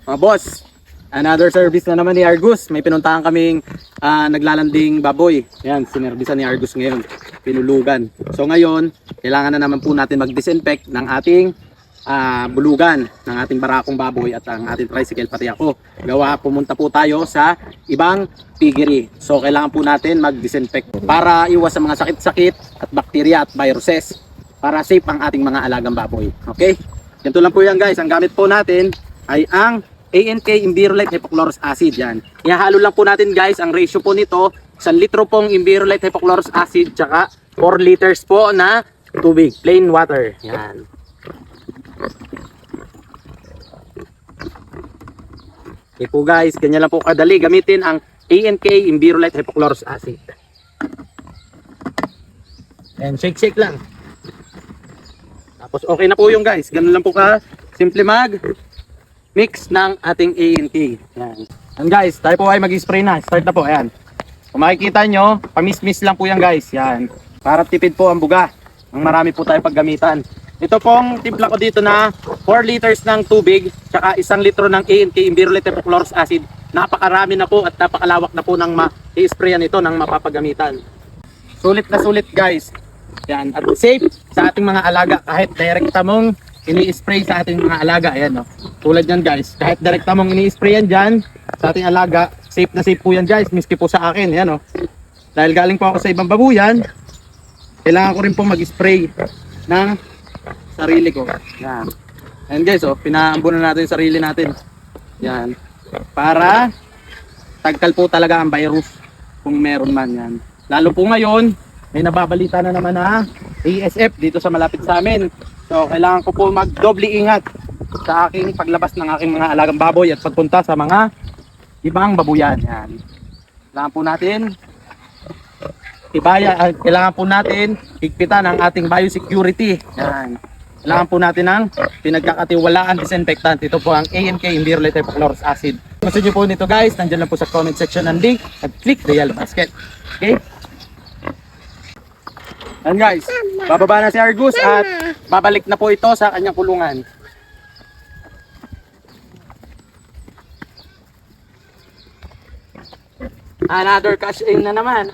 Mga boss, another service na naman ni Argus. May pinuntahan kaming naglalanding baboy. Yan, sinerbisan ni Argus ngayon. Pinulugan. So ngayon, kailangan na naman po natin mag-disinfect ng ating bulugan, ng ating barakong baboy at ang ating tricycle, pati ako. Pumunta po tayo sa ibang piggery. So kailangan po natin mag-disinfect para iwas sa mga sakit-sakit at bakterya at viruses. Para safe ang ating mga alagang baboy. Okay? Ganito lang po yan guys. Ang gamit po natin ay ang ANK Envirolite Hypochlorous Acid. Yan. Ihahalo lang po natin guys. Ang ratio po nito, 1 litro pong Envirolite Hypochlorous Acid tsaka 4 liters po na tubig, plain water. Yan. Okay po guys, ganyan lang po kadali gamitin ang ANK Envirolite Hypochlorous Acid. And shake lang. Tapos okay na po yung guys. Ganun lang po ka simple mag mix ng ating ANK. Yan. And guys, tayo po ay mag-spray na. Start na po. Ayan. Kung makikita nyo, pamis-mis lang po yan guys. Yan. Para tipid po ang buga. Ang marami po tayo paggamitan. Ito pong timpla ko dito na 4 liters ng tubig tsaka 1 litro ng ANK Envirolite Hypochlorous Acid. Napakarami na po at napakalawak na po ng ma-i-sprayan ito ng mapapagamitan. Sulit na sulit guys. Yan. At safe sa ating mga alaga kahit direkta mong ini-spray sa ating mga alaga. Ayan o. Tulad yan guys. Kahit direkta mong ini-spray yan dyan sa ating alaga, safe na safe po yan guys. Miski po sa akin. Ayan o. Dahil galing po ako sa ibang babuyan, kailangan ko rin po mag-spray ng sarili ko. Yan. Ayan guys o. Pinaambunan natin yung sarili natin. Yan. Para tagkal po talaga ang virus kung meron man yan. Lalo po ngayon, may nababalita na naman na ASF dito sa malapit sa amin. So kailangan ko po magdoble ingat sa aking paglabas ng aking mga alagang baboy at pagpunta sa mga ibang babuyan. Yan. Kailangan po natin kailangan po natin higpitan ang ating biosecurity. Yan. Kailangan po natin ng pinagkakatiwalaan disinfectant. Ito po ang ANK Envirolite Hypochlorous Acid. Gusto nyo po nito guys, nandiyan lang po sa comment section ng link at click the yellow basket. Okay? And guys, bababa na si Argus at babalik na po ito sa kanyang kulungan. Another cash in na naman.